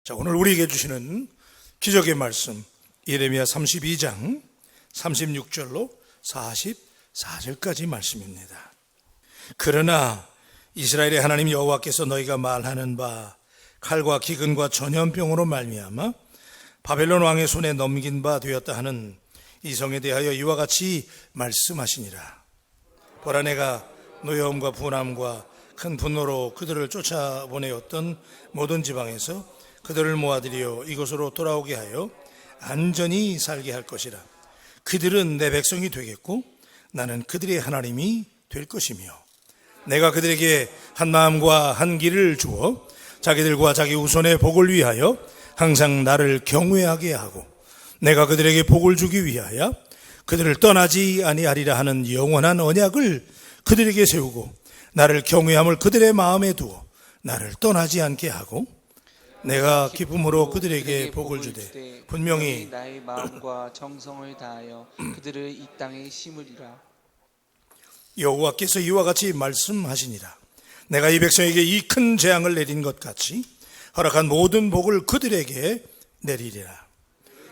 자, 오늘 우리에게 주시는 기적의 말씀 예레미야 32장 36절로 44절까지 말씀입니다. 그러나 이스라엘의 하나님 여호와께서 너희가 말하는 바 칼과 기근과 전염병으로 말미암아 바벨론 왕의 손에 넘긴 바 되었다 하는 이 성에 대하여 이와 같이 말씀하시니라. 보라, 내가 노여움과 분함과 큰 분노로 그들을 쫓아보내었던 모든 지방에서 그들을 모아들여 이곳으로 돌아오게 하여 안전히 살게 할 것이라. 그들은 내 백성이 되겠고 나는 그들의 하나님이 될 것이며, 내가 그들에게 한 마음과 한 길을 주어 자기들과 자기 후손의 복을 위하여 항상 나를 경외하게 하고, 내가 그들에게 복을 주기 위하여 그들을 떠나지 아니하리라 하는 영원한 언약을 그들에게 세우고, 나를 경외함을 그들의 마음에 두어 나를 떠나지 않게 하고, 내가 기쁨으로 그들에게 복을 주되 분명히 나의 마음과 정성을 다하여 그들을 이 땅에 심으리라. 여호와께서 이와 같이 말씀하시니라. 내가 이 백성에게 이 큰 재앙을 내린 것 같이 허락한 모든 복을 그들에게 내리리라.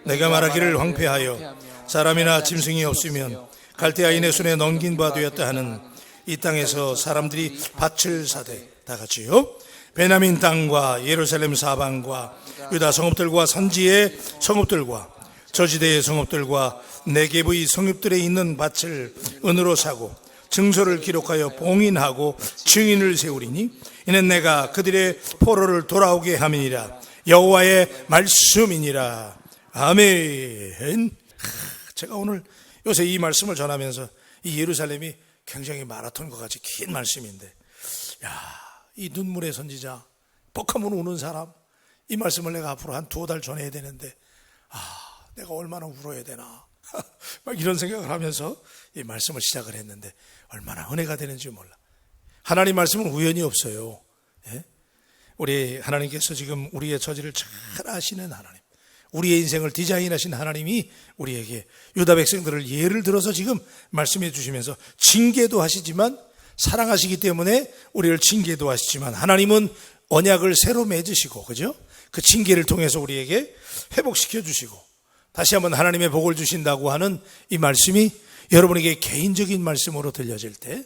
내가 말하기를 황폐하여 사람이나 짐승이 없으면 갈대아인의 손에 넘긴 바 되었다 하는 이 땅에서 사람들이 밭을 사되 다 같이요, 베냐민 땅과 예루살렘 사방과 유다 성읍들과 산지의 성읍들과 저지대의 성읍들과 네겝의 성읍들에 있는 밭을 은으로 사고 증서를 기록하여 봉인하고 증인을 세우리니 이는 내가 그들의 포로를 돌아오게 함이니라. 여호와의 말씀이니라. 아멘. 제가 오늘 요새 이 말씀을 전하면서 이 예루살렘이 굉장히 마라톤과 같이 긴 말씀인데, 이 눈물의 선지자, 뻑하면 우는 사람, 이 말씀을 내가 앞으로 한 2달 전해야 되는데, 내가 얼마나 울어야 되나 막 이런 생각을 하면서 이 말씀을 시작을 했는데 얼마나 은혜가 되는지 몰라. 하나님 말씀은 우연이 없어요. 우리 하나님께서 지금 우리의 처지를 잘 아시는 하나님, 우리의 인생을 디자인하신 하나님이 우리에게 유다 백성들을 예를 들어서 지금 말씀해 주시면서 징계도 하시지만, 사랑하시기 때문에 우리를 징계도 하시지만, 하나님은 언약을 새로 맺으시고, 그죠? 그 징계를 통해서 우리에게 회복시켜 주시고 다시 한번 하나님의 복을 주신다고 하는 이 말씀이 여러분에게 개인적인 말씀으로 들려질 때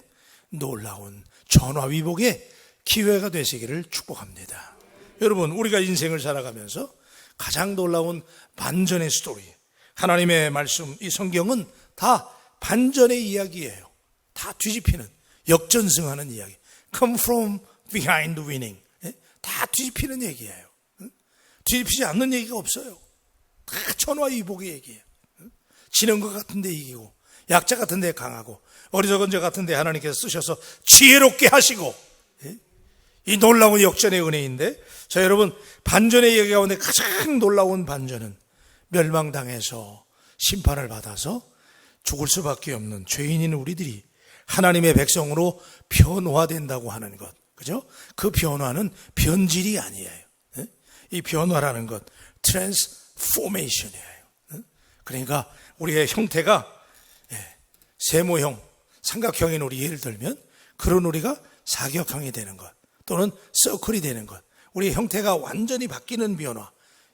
놀라운 전화위복의 기회가 되시기를 축복합니다. 여러분, 우리가 인생을 살아가면서 가장 놀라운 반전의 스토리, 하나님의 말씀, 이 성경은 다 반전의 이야기예요. 다 뒤집히는, 역전승하는 이야기. Come from behind winning. 다 뒤집히는 얘기예요. 뒤집히지 않는 얘기가 없어요. 다 전화위복의 얘기예요. 지는 것 같은데 이기고, 약자 같은데 강하고, 어리석은 자 같은데 하나님께서 쓰셔서 지혜롭게 하시고, 이 놀라운 역전의 은혜인데, 자, 여러분, 반전의 얘기 가운데 가장 놀라운 반전은 멸망당해서 심판을 받아서 죽을 수밖에 없는 죄인인 우리들이 하나님의 백성으로 변화된다고 하는 것, 그죠? 그 변화는 변질이 아니에요. 이 변화라는 것, 트랜스포메이션이에요. 그러니까 우리의 형태가 세모형, 삼각형인 우리 예를 들면 그런 우리가 사각형이 되는 것, 또는 서클이 되는 것, 우리의 형태가 완전히 바뀌는 변화,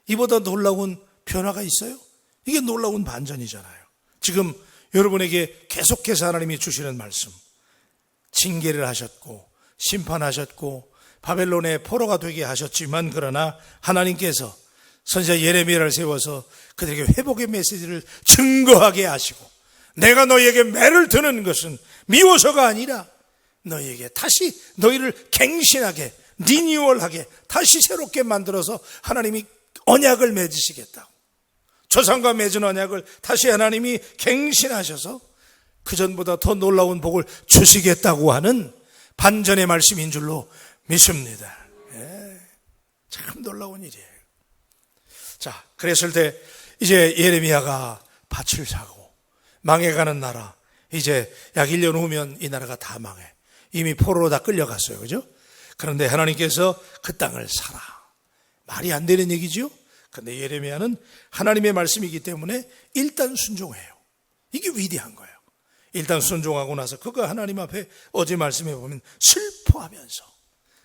이보다 놀라운 변화가 있어요? 이게 놀라운 반전이잖아요. 지금 여러분에게 계속해서 하나님이 주시는 말씀, 징계를 하셨고 심판하셨고 바벨론의 포로가 되게 하셨지만, 그러나 하나님께서 선지자 예레미야를 세워서 그들에게 회복의 메시지를 증거하게 하시고, 내가 너희에게 매를 드는 것은 미워서가 아니라 너희에게 다시 너희를 갱신하게, 리뉴얼하게, 다시 새롭게 만들어서 하나님이 언약을 맺으시겠다고, 조상과 맺은 언약을 다시 하나님이 갱신하셔서 그전보다 더 놀라운 복을 주시겠다고 하는 반전의 말씀인 줄로 믿습니다. 참 놀라운 일이에요. 자, 그랬을 때 이제 예레미야가 밭을 사고 망해가는 나라, 이제 약 1년 후면 이 나라가 다 망해. 이미 포로로 다 끌려갔어요. 그죠? 그런데 하나님께서 그 땅을 사라. 말이 안 되는 얘기죠? 근데 예레미야는 하나님의 말씀이기 때문에 일단 순종해요. 이게 위대한 거예요. 일단 순종하고 나서 그가 하나님 앞에 어제 말씀해 보면 슬퍼하면서,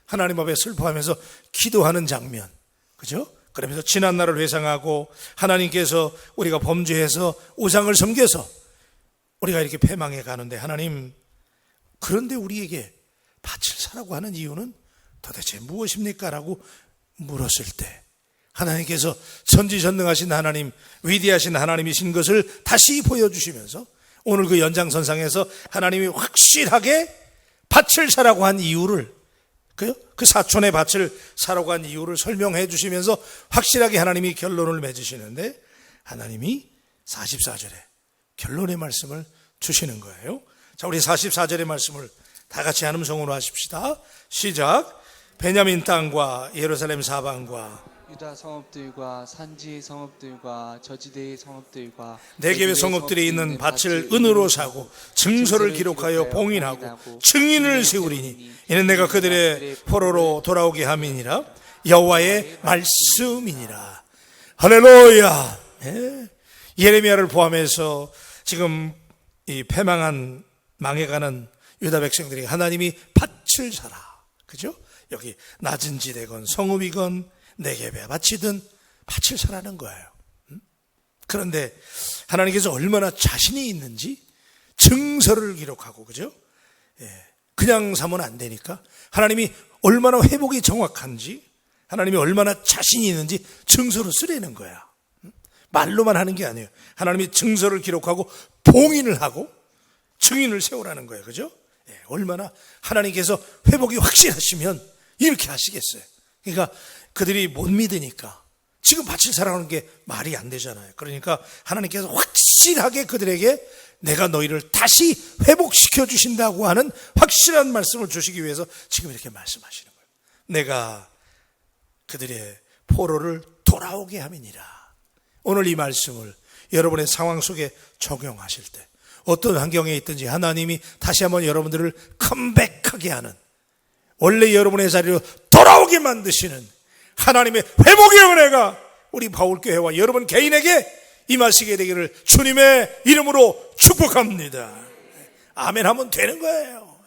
하나님 앞에 슬퍼하면서 기도하는 장면, 그죠? 그러면서 지난 날을 회상하고 하나님께서 우리가 범죄해서 우상을 섬겨서 우리가 이렇게 패망해 가는데 하나님, 그런데 우리에게 밭을 사라고 하는 이유는 도대체 무엇입니까? 라고 물었을 때 하나님께서 전지전능하신 하나님, 위대하신 하나님이신 것을 다시 보여주시면서 오늘 그 연장선상에서 하나님이 확실하게 밭을 사라고 한 이유를, 그 사촌의 밭을 사라고 한 이유를 설명해 주시면서 확실하게 하나님이 결론을 맺으시는데 하나님이 44절에 결론의 말씀을 주시는 거예요. 자, 우리 44절의 말씀을 다 같이 한 음성으로 하십시다. 시작. 베냐민 땅과 예루살렘 사방과 유다 성읍들과 산지의 성읍들과 저지대의 성읍들과 네겝의 성읍들이 있는 밭을 은으로 사고 증서를 기록하여 봉인하고 증인을 세우리니 이는 내가 그들의 포로로 돌아오게 함이니라. 여호와의 말씀이니라. 할렐루야. 예레미야를 포함해서 지금 이 패망한 망해가는 유다 백성들이 하나님이 밭을 사라, 그죠? 여기 낮은 지대건 성읍이건 네겝의 밭이든 밭을 사라는 거예요. 그런데 하나님께서 얼마나 자신이 있는지 증서를 기록하고, 그죠? 그냥 사면 안 되니까 하나님이 얼마나 회복이 정확한지, 하나님이 얼마나 자신이 있는지 증서로 쓰라는 거야. 말로만 하는 게 아니에요. 하나님이 증서를 기록하고 봉인을 하고 증인을 세우라는 거예요, 그죠? 얼마나 하나님께서 회복이 확실하시면 이렇게 하시겠어요. 그러니까 그들이 못 믿으니까 지금 밭을 사라는 게 말이 안 되잖아요. 그러니까 하나님께서 확실하게 그들에게 내가 너희를 다시 회복시켜 주신다고 하는 확실한 말씀을 주시기 위해서 지금 이렇게 말씀하시는 거예요. 내가 그들의 포로를 돌아오게 함이니라. 오늘 이 말씀을 여러분의 상황 속에 적용하실 때 어떤 환경에 있든지 하나님이 다시 한번 여러분들을 컴백하게 하는, 원래 여러분의 자리로 돌아오게 만드시는 하나님의 회복의 은혜가 우리 바울교회와 여러분 개인에게 임하시게 되기를 주님의 이름으로 축복합니다. 아멘 하면 되는 거예요.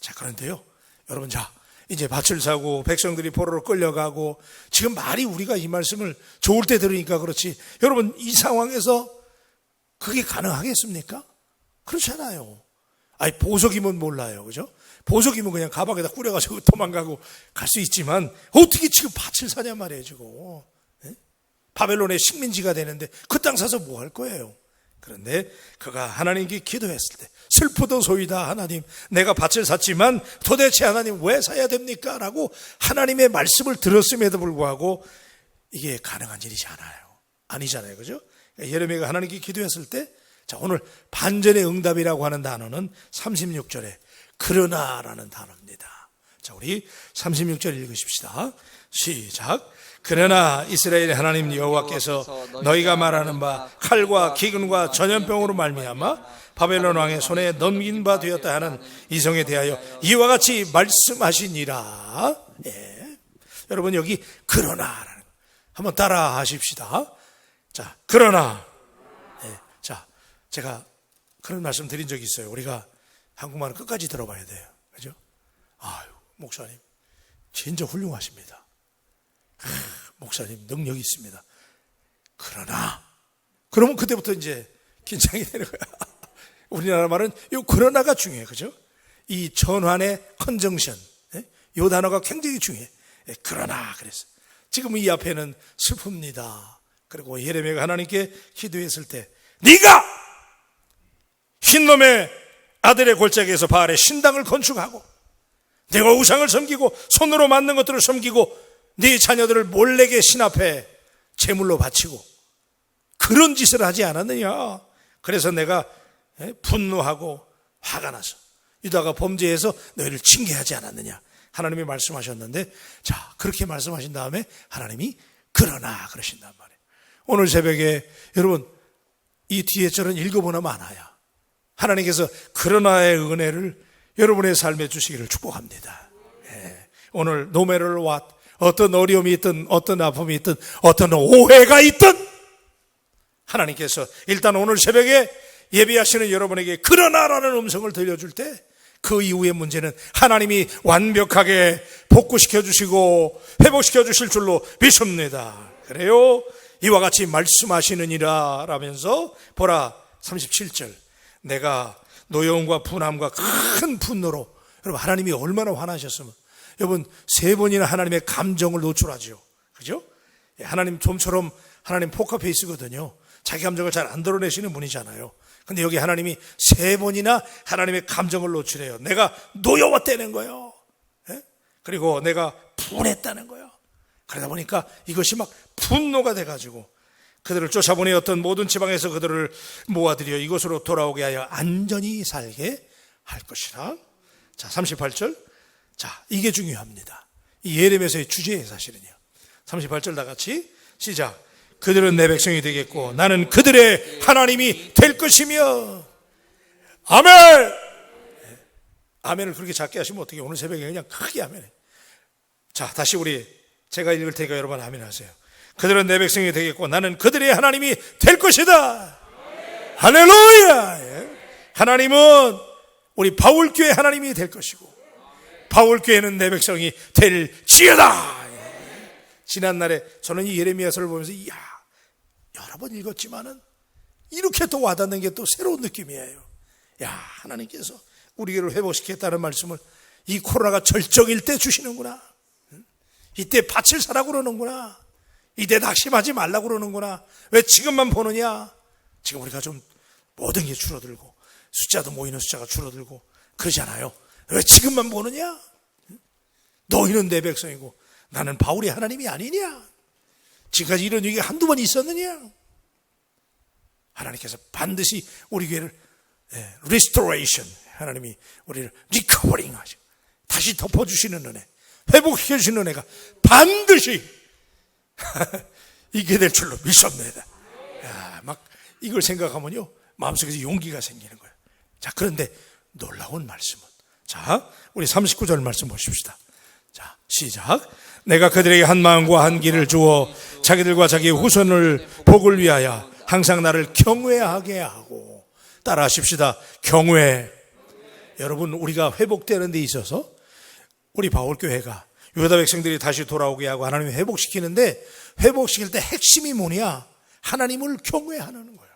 자, 그런데요, 여러분, 자, 이제 밭을 사고 백성들이 포로로 끌려가고, 지금 말이 우리가 이 말씀을 좋을 때 들으니까 그렇지, 여러분 이 상황에서 그게 가능하겠습니까? 그렇잖아요. 아니, 보석이면 몰라요, 그죠? 보석이면 그냥 가방에다 꾸려가지고 도망가고 갈 수 있지만 어떻게 지금 밭을 사냐 말이에요, 지금. 바벨론의 식민지가 되는데 그 땅 사서 뭐 할 거예요? 그런데 그가 하나님께 기도했을 때, 슬프도소이다 하나님, 내가 밭을 샀지만 도대체 하나님 왜 사야 됩니까? 라고 하나님의 말씀을 들었음에도 불구하고 이게 가능한 일이지 아니잖아요, 그죠? 예레미야가 하나님께 기도했을 때, 자, 오늘 반전의 응답이라고 하는 단어는 36절에 그러나라는 단어입니다. 자, 우리 36절 읽으십시다. 시작. 그러나 이스라엘의 하나님 여호와께서 너희가 말하는 바 칼과 기근과 전염병으로 말미암아 바벨론 왕의 손에 넘긴 바 되었다 하는 이성에 대하여 이와 같이 말씀하시니라. 여러분, 여기 그러나라는, 한번 따라 하십시다. 자, 그러나. 자, 제가 그런 말씀 드린 적이 있어요. 우리가 한국말은 끝까지 들어봐야 돼요, 그죠? 아유, 목사님 진짜 훌륭하십니다. 목사님 능력이 있습니다. 그러나, 그러면 그때부터 이제 긴장이 되는 거야. 우리나라 말은 이 그러나가 중요해요, 그죠? 이 전환의 컨정션, 이 단어가 굉장히 중요해. 그러나 그랬어. 지금 이 앞에는 슬픕니다. 그리고 예레미야가 하나님께 기도했을 때, 네가 흰놈의 아들의 골짜기에서 바알의 신당을 건축하고 내가 우상을 섬기고 손으로 만든 것들을 섬기고 네 자녀들을 몰래게 신 앞에 제물로 바치고 그런 짓을 하지 않았느냐. 그래서 내가 분노하고 화가 나서 유다가 범죄해서 너희를 징계하지 않았느냐. 하나님이 말씀하셨는데, 자, 그렇게 말씀하신 다음에 하나님이 그러나 그러신단 말이에요. 오늘 새벽에 여러분 이 뒤에 절은 읽어보나 마나야 하나님께서 그러나의 은혜를 여러분의 삶에 주시기를 축복합니다. 오늘 no matter what, 어떤 어려움이 있든 어떤 아픔이 있든 어떤 오해가 있든 하나님께서 일단 오늘 새벽에 예배하시는 여러분에게 그러나라는 음성을 들려줄 때 그 이후의 문제는 하나님이 완벽하게 복구시켜 주시고 회복시켜 주실 줄로 믿습니다. 그래요? 이와 같이 말씀하시느니라 라면서 보라 37절, 내가 노여움과 분함과 큰 분노로, 여러분 하나님이 얼마나 화나셨으면, 여러분 3번이나 하나님의 감정을 노출하죠. 그죠? 하나님 좀처럼 하나님 포커페이스거든요. 자기 감정을 잘 안 드러내시는 분이잖아요. 근데 여기 하나님이 3번이나 하나님의 감정을 노출해요. 내가 노여웠다는 거예요. 예? 그리고 내가 분했다는 거예요. 그러다 보니까 이것이 막 분노가 돼가지고 그들을 쫓아보내었던 모든 지방에서 그들을 모아들여 이곳으로 돌아오게 하여 안전히 살게 할 것이라. 자, 38절. 자, 이게 중요합니다. 이 예레미야서의 주제에 사실은요. 38절 다 같이 시작. 그들은 내 백성이 되겠고 나는 그들의 하나님이 될 것이며. 아멘. 아멘을 그렇게 작게 하시면 어떻게, 오늘 새벽에 그냥 크게 아멘. 자, 다시 제가 읽을 테니까 여러분 아멘 하세요. 그들은 내 백성이 되겠고 나는 그들의 하나님이 될 것이다. 할렐루야. 하나님은 우리 바울교회 하나님이 될 것이고 바울교회는 내 백성이 될지어다. 지난날에 저는 이 예레미야서를 보면서 여러 번 읽었지만은 이렇게 또 와닿는 게 또 새로운 느낌이에요. 하나님께서 우리 교회를 회복시켰다는 말씀을 이 코로나가 절정일 때 주시는구나. 이때 밭을 사라고 그러는구나. 이때 낙심하지 말라고 그러는구나. 왜 지금만 보느냐? 지금 우리가 좀 모든 게 줄어들고 숫자도 모이는 숫자가 줄어들고 그러잖아요. 왜 지금만 보느냐? 너희는 내 백성이고 나는 바울이 하나님이 아니냐? 지금까지 이런 얘기가 한두 번 있었느냐? 하나님께서 반드시 우리 교회를 restoration, 하나님이 우리를 리커버링 하죠. 다시 덮어주시는 은혜, 회복시켜주시는 은혜가 반드시 있게 될 줄로 믿습니다. 막 이걸 생각하면요 마음속에서 용기가 생기는 거예요. 자, 그런데 놀라운 말씀은, 자, 우리 39절 말씀 보십시다. 자, 시작. 내가 그들에게 한 마음과 한 길을 주어 자기들과 자기의 후손을 복을 위하여 항상 나를 경외하게 하고. 따라 하십시다. 경외. 여러분, 우리가 회복되는 데 있어서 우리 바울교회가 유다 백성들이 다시 돌아오게 하고 하나님이 회복시키는데, 회복시킬 때 핵심이 뭐냐? 하나님을 경외하는 거예요.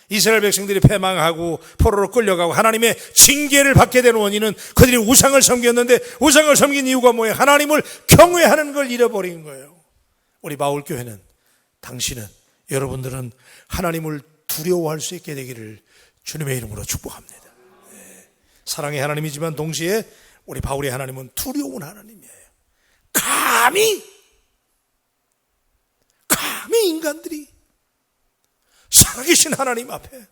이스라엘 백성들이 패망하고 포로로 끌려가고 하나님의 징계를 받게 된 원인은 그들이 우상을 섬겼는데, 우상을 섬긴 이유가 뭐예요? 하나님을 경외하는 걸 잃어버린 거예요. 우리 바울교회는, 당신은, 여러분들은 하나님을 두려워할 수 있게 되기를 주님의 이름으로 축복합니다. 사랑의 하나님이지만 동시에 우리 바울의 하나님은 두려운 하나님이에요. 감히 인간들이 살아계신 하나님 앞에,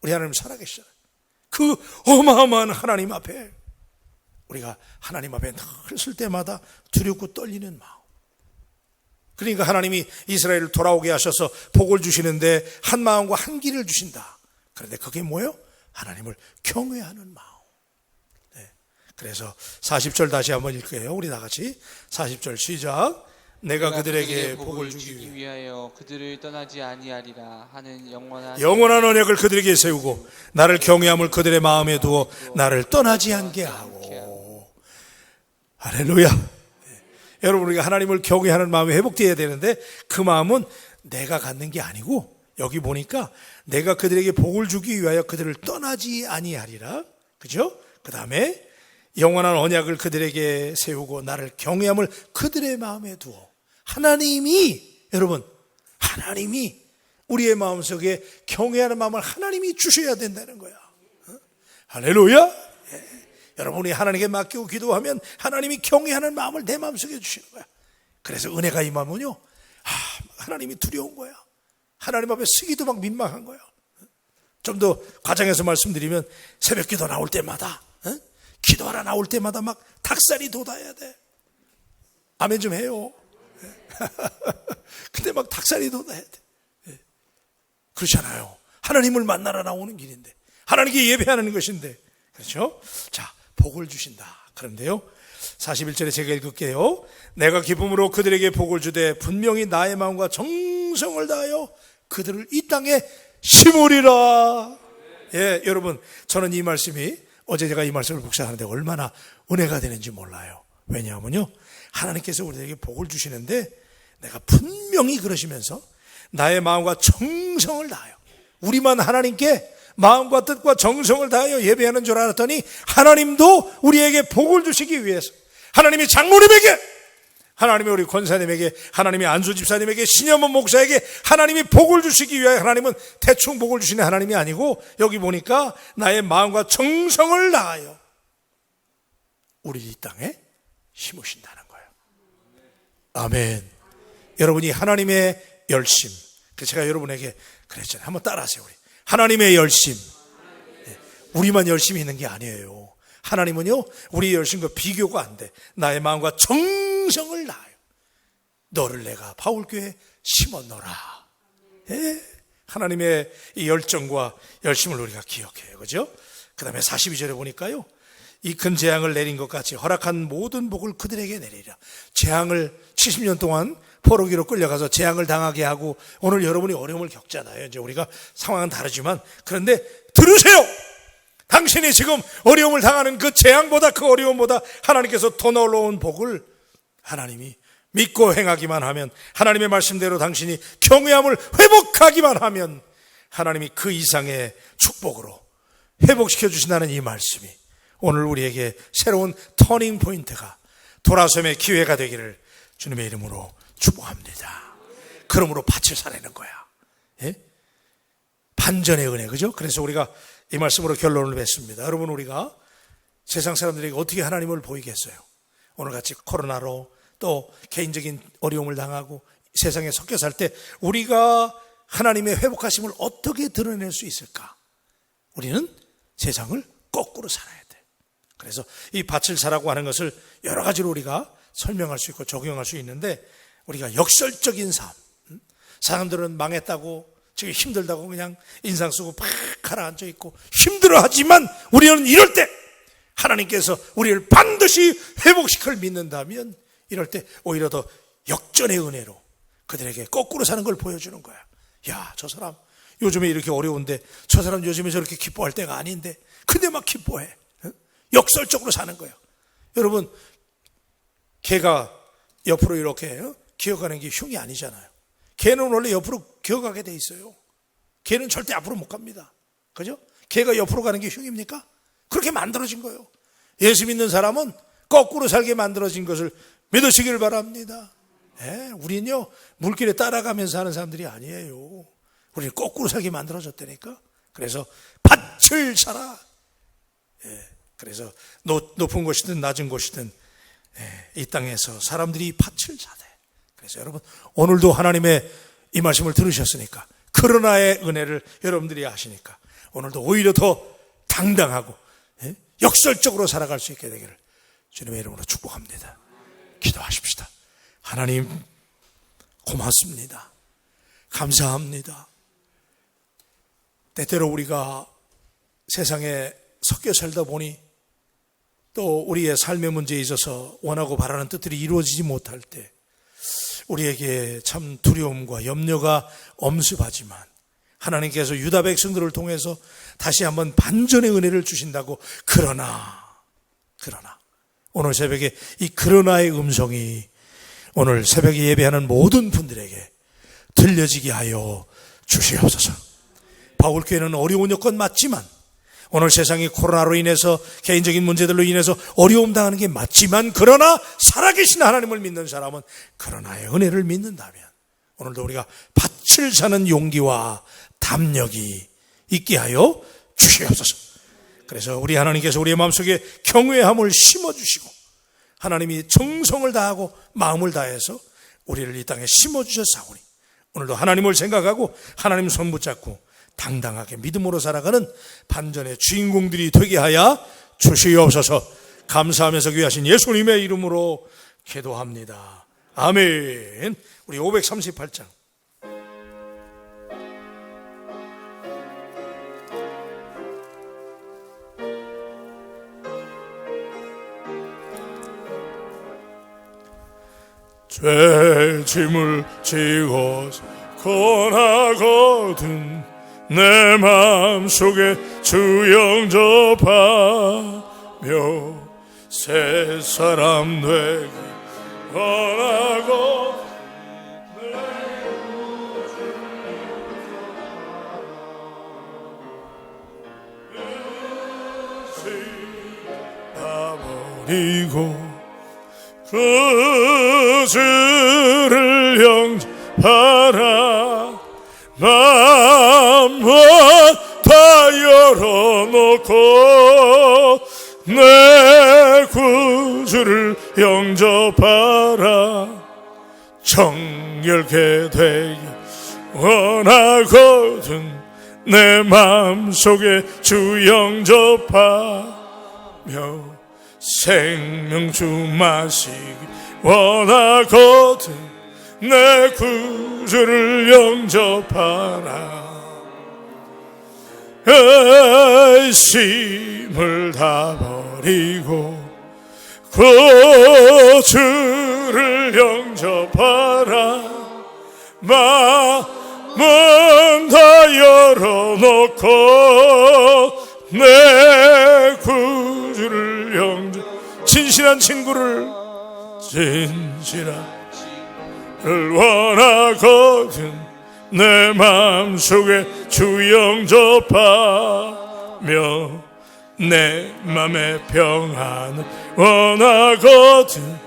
우리 하나님 살아계시잖아요. 그 어마어마한 하나님 앞에 우리가 하나님 앞에 늘 설 때마다 두렵고 떨리는 마음. 그러니까 하나님이 이스라엘을 돌아오게 하셔서 복을 주시는데 한 마음과 한 길을 주신다. 그런데 그게 뭐예요? 하나님을 경외하는 마음. 그래서 40절 다시 한번 읽게요. 우리 다 같이 40절 시작. 내가 그들에게 복을 주기 위하여 그들을 떠나지 아니하리라 하는 영원한 언약을 그들에게 세우고 나를 경외함을 그들의 마음에 두어 나를 떠나지 않게 하고. 할렐루야. 여러분, 우리가 하나님을 경외하는 마음이 회복되어야 되는데 그 마음은 내가 갖는 게 아니고, 여기 보니까 내가 그들에게 복을 주기 위하여 그들을 떠나지 아니하리라. 그죠? 그 다음에 영원한 언약을 그들에게 세우고 나를 경외함을 그들의 마음에 두어. 여러분, 하나님이 우리의 마음속에 경외하는 마음을 하나님이 주셔야 된다는 거야. 할렐루야. 여러분이 하나님께 맡기고 기도하면 하나님이 경외하는 마음을 내 마음속에 주시는 거야. 그래서 은혜가 임하면요, 하나님이 두려운 거야. 하나님 앞에 서기도 막 민망한 거야. 좀 더 과장해서 말씀드리면, 새벽 기도 나올 때마다, 기도하러 나올 때마다 막 닭살이 돋아야 돼. 아멘 좀 해요. 근데 막 닭살이 돋아야 돼. 그렇잖아요. 하나님을 만나러 나오는 길인데, 하나님께 예배하는 것인데. 그렇죠? 자, 복을 주신다. 그런데요, 41절에 제가 읽을게요. 내가 기쁨으로 그들에게 복을 주되 분명히 나의 마음과 정성을 다하여 그들을 이 땅에 심으리라. 예, 여러분, 저는 이 말씀이 어제 제가 이 말씀을 묵상하는데 얼마나 은혜가 되는지 몰라요. 왜냐하면요, 하나님께서 우리에게 복을 주시는데 내가 분명히 그러시면서 나의 마음과 정성을 다하여, 우리만 하나님께 마음과 뜻과 정성을 다하여 예배하는 줄 알았더니 하나님도 우리에게 복을 주시기 위해서, 하나님이 장로님에게, 하나님이 우리 권사님에게, 하나님이 안수 집사님에게, 신여문 목사에게 하나님이 복을 주시기 위하여, 하나님은 대충 복을 주시는 하나님이 아니고 여기 보니까 나의 마음과 정성을 다하여 우리 이 땅에 심으신다는 거예요. 아멘. 여러분이 하나님의 열심, 제가 여러분에게 그랬잖아요. 한번 따라하세요. 우리 하나님의 열심. 우리만 열심히 있는 게 아니에요. 하나님은요, 우리의 열심과 비교가 안 돼. 나의 마음과 정성을 다하여 너를 내가 바울교회에 심었노라. 예? 하나님의 이 열정과 열심을 우리가 기억해요. 그죠? 그 다음에 42절에 보니까요, 이 큰 재앙을 내린 것 같이 허락한 모든 복을 그들에게 내리라. 재앙을 70년 동안 포로기로 끌려가서 재앙을 당하게 하고, 오늘 여러분이 어려움을 겪잖아요. 이제 우리가 상황은 다르지만, 그런데 들으세요. 당신이 지금 어려움을 당하는 그 재앙보다, 그 어려움보다 하나님께서 더 놀라운 복을 하나님이 믿고 행하기만 하면, 하나님의 말씀대로 당신이 경외함을 회복하기만 하면 하나님이 그 이상의 축복으로 회복시켜 주신다는 이 말씀이 오늘 우리에게 새로운 터닝 포인트가, 돌아섬의 기회가 되기를 주님의 이름으로 축복합니다. 그러므로 밭을 사내는 거야. 예? 반전의 은혜, 그죠? 그래서 우리가 이 말씀으로 결론을 맺습니다. 여러분, 우리가 세상 사람들에게 어떻게 하나님을 보이겠어요? 오늘 같이 코로나로 또 개인적인 어려움을 당하고 세상에 섞여 살 때 우리가 하나님의 회복하심을 어떻게 드러낼 수 있을까? 우리는 세상을 거꾸로 살아야 돼. 그래서 이 밭을 사라고 하는 것을 여러 가지로 우리가 설명할 수 있고 적용할 수 있는데, 우리가 역설적인 삶, 사람들은 망했다고, 지금 힘들다고 그냥 인상 쓰고 팍 가라앉아 있고 힘들어하지만, 우리는 이럴 때 하나님께서 우리를 반드시 회복시킬 믿는다면, 이럴 때 오히려 더 역전의 은혜로 그들에게 거꾸로 사는 걸 보여주는 거야. 야, 저 사람 요즘에 이렇게 어려운데, 저 사람 요즘에 저렇게 기뻐할 때가 아닌데 근데 막 기뻐해. 역설적으로 사는 거예요. 여러분, 개가 옆으로 이렇게 기어가는 게 흉이 아니잖아요. 개는 원래 옆으로 기어가게 돼 있어요. 개는 절대 앞으로 못 갑니다. 그죠? 개가 옆으로 가는 게 흉입니까? 그렇게 만들어진 거예요. 예수 믿는 사람은 거꾸로 살게 만들어진 것을 믿으시길 바랍니다. 우리는요, 물길에 따라가면서 하는 사람들이 아니에요. 우리는 거꾸로 살게 만들어졌다니까. 그래서 밭을 사라. 그래서 높은 곳이든 낮은 곳이든 이 땅에서 사람들이 밭을 사대. 그래서 여러분, 오늘도 하나님의 이 말씀을 들으셨으니까, 그러나의 은혜를 여러분들이 아시니까 오늘도 오히려 더 당당하고 역설적으로 살아갈 수 있게 되기를 주님의 이름으로 축복합니다. 기도하십시다. 하나님, 고맙습니다. 감사합니다. 때때로 우리가 세상에 섞여 살다 보니, 또 우리의 삶의 문제에 있어서 원하고 바라는 뜻들이 이루어지지 못할 때 우리에게 참 두려움과 염려가 엄습하지만, 하나님께서 유다 백성들을 통해서 다시 한번 반전의 은혜를 주신다고, 그러나 오늘 새벽에 이 그러나의 음성이 오늘 새벽에 예배하는 모든 분들에게 들려지게 하여 주시옵소서. 바울교회는 어려운 여건 맞지만, 오늘 세상이 코로나로 인해서, 개인적인 문제들로 인해서 어려움 당하는 게 맞지만, 그러나 살아계신 하나님을 믿는 사람은 그러나의 은혜를 믿는다면 오늘도 우리가 밭을 사는 용기와 담력이 있게 하여 주시옵소서. 그래서 우리 하나님께서 우리의 마음속에 경외함을 심어주시고, 하나님이 정성을 다하고 마음을 다해서 우리를 이 땅에 심어주셨사오니, 오늘도 하나님을 생각하고 하나님 손 붙잡고 당당하게 믿음으로 살아가는 반전의 주인공들이 되게 하여 주시옵소서. 감사하면서 귀하신 예수님의 이름으로 기도합니다. 아멘. 우리 538장. 죄 짐을 지고 고나거든 내 마음속에 주 영접하며 새 사람 되기 원하고 다 버리고 그 주를 영접하라. 마음을 다 열어놓고 내 구주를 영접하라. 정결케 되기 원하거든 내 마음속에 주 영접하며 생명주 마시기 원하거든 내 구주를 영접하라. 의심을 다 버리고 구주를 영접하라. 마음은 다 열어놓고 내 구주를 영접. 진실한 친구를 원하거든 내 마음속에 주 영접하며 내 맘의 평안을 원하거든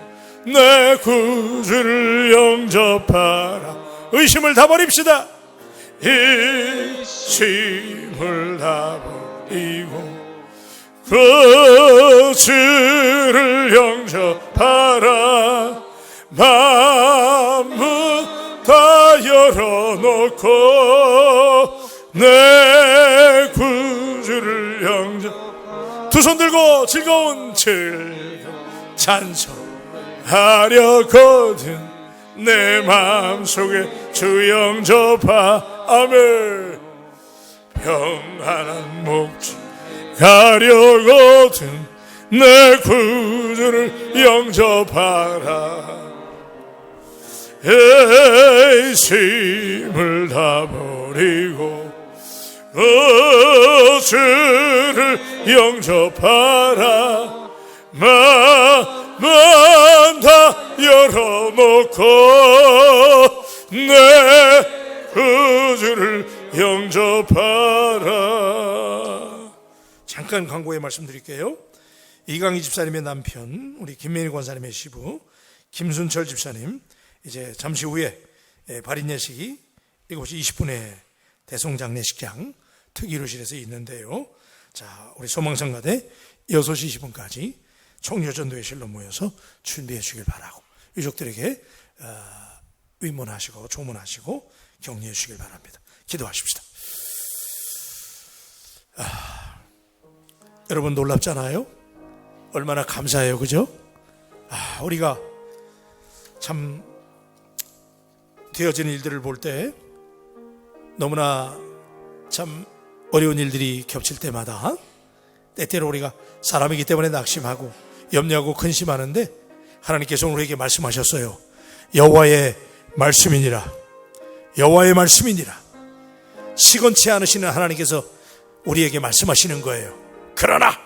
내 구주를 영접하라. 의심을 다 버립시다. 의심을 다 버리고 구주를 영접하라. 마음은 다 열어놓고 내 구주를 영접. 두 손 들고 즐거운 찬송하려거든 내 마음속에 주 영접하며 평안한 목지 가려거든 내 구주를 영접하라. 의심을 다 버리고 구주를 영접하라. 마음만 다 열어놓고 내 구주를 영접하라. 잠깐 광고에 말씀드릴게요. 이강희 집사님의 남편 우리 김민희 권사님의 시부 김순철 집사님 이제 잠시 후에 발인 예식이 7시 20분에 대송장례식장 특위로실에서 있는데요. 자, 우리 소망성가대 6시 20분까지 총여전도회실로 모여서 준비해 주길 바라고 유족들에게 위문하시고 조문하시고 격려해 주시길 바랍니다. 기도하십시다. 여러분 놀랍잖아요. 얼마나 감사해요, 그죠? 우리가 참 되어진 일들을 볼 때 너무나 참 어려운 일들이 겹칠 때마다 때때로 우리가 사람이기 때문에 낙심하고 염려하고 근심하는데 하나님께서 우리에게 말씀하셨어요. 여호와의 말씀이니라. 여호와의 말씀이니라. 시건치 않으시는 하나님께서 우리에게 말씀하시는 거예요. 그러나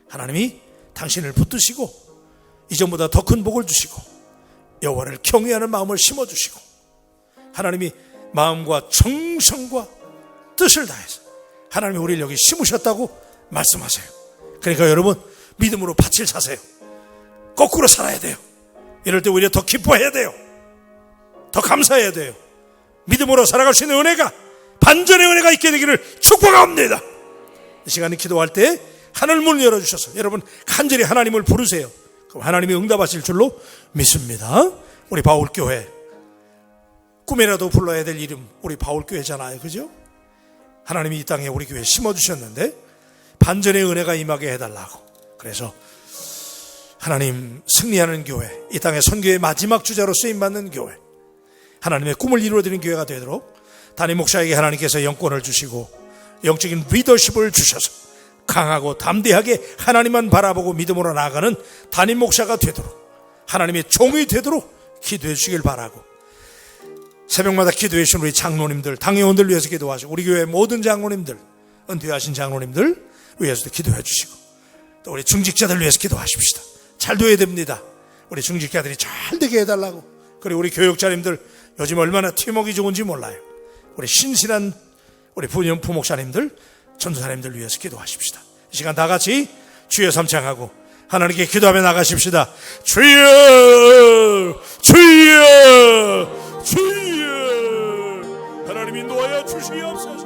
하나님이 당신을 붙드시고 이전보다 더 큰 복을 주시고 여호와를 경외하는 마음을 심어주시고 하나님이 마음과 정성과 뜻을 다해서 하나님이 우리를 여기 심으셨다고 말씀하세요. 그러니까 여러분 믿음으로 밭을 사세요. 거꾸로 살아야 돼요. 이럴 때 오히려 더 기뻐해야 돼요. 더 감사해야 돼요. 믿음으로 살아갈 수 있는 은혜가 반전의 은혜가 있게 되기를 축복합니다. 이 시간에 기도할 때 하늘 문을 열어주셔서 여러분 간절히 하나님을 부르세요. 그럼 하나님이 응답하실 줄로 믿습니다. 우리 바울교회 꿈에라도 불러야 될 이름 우리 바울교회잖아요, 그죠? 하나님이 이 땅에 우리 교회에 심어주셨는데 반전의 은혜가 임하게 해달라고. 그래서 하나님 승리하는 교회, 이 땅의 선교의 마지막 주자로 쓰임받는 교회, 하나님의 꿈을 이루어드리는 교회가 되도록 담임 목사에게 하나님께서 영권을 주시고 영적인 리더십을 주셔서 강하고 담대하게 하나님만 바라보고 믿음으로 나아가는 담임 목사가 되도록 하나님의 종이 되도록 기도해 주시길 바라고 새벽마다 기도해 주신 우리 장로님들, 당회원들 위해서 기도하시고, 우리 교회 모든 장로님들, 은퇴하신 장로님들 위해서도 기도해 주시고, 또 우리 중직자들 위해서 기도하십시다. 잘 돼야 됩니다. 우리 중직자들이 잘 되게 해달라고. 그리고 우리 교육자님들 요즘 얼마나 팀워크가 좋은지 몰라요. 우리 신실한 우리 부목사님들, 전도사님들 위해서 기도하십시다. 이 시간 다 같이 주여 삼창하고 하나님께 기도하며 나가십시다. 주여, 주여, 주여. 하나님이 놓아야 주시옵소서.